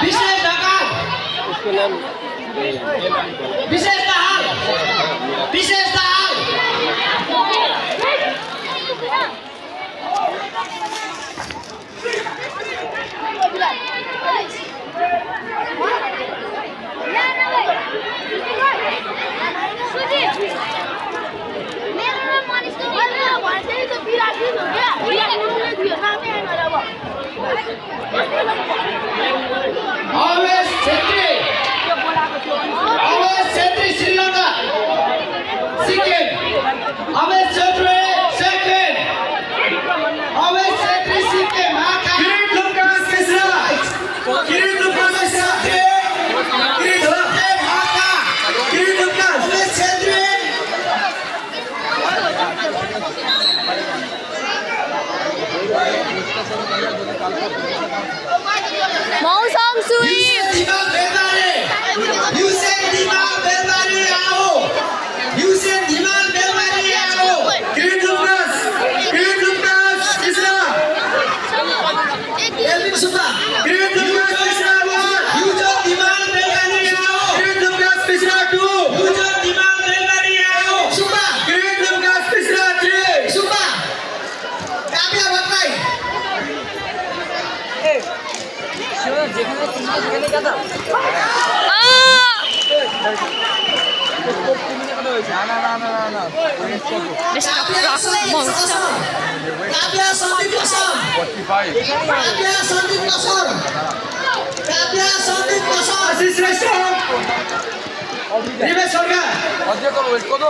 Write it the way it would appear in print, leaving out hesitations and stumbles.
विशेष ढकाल उसको नाम Vishesh Dahal Vishesh Dahal Awesh Chhetri Sri Lanka Sikkim Awesh Chhetri second Awesh Chhetri Sikkim Kirit Lucas Mishra Kirit Lucas Mishra Kirit Lucas Awesh Chhetri मौसम स्वीप Yusen Dimal Belmari आओ Yusen Dimal Belmari आओ Kirit Lucas Mishra Elvin Supa Kirit Lucas Mishra 1 Yusen Dimal Belmari आओ Kirit Lucas Mishra 2 Yusen Dimal Belmari आओ Supa Kirit Lucas Mishra 3 Supa Kapia Batai Kapia Sandip Kosor 45 Kapia Sandip Kosor Kapia Sandip Kosor आशीष श्रेष्ठ Ribesh Sorga অধ্যক্ষ wait কত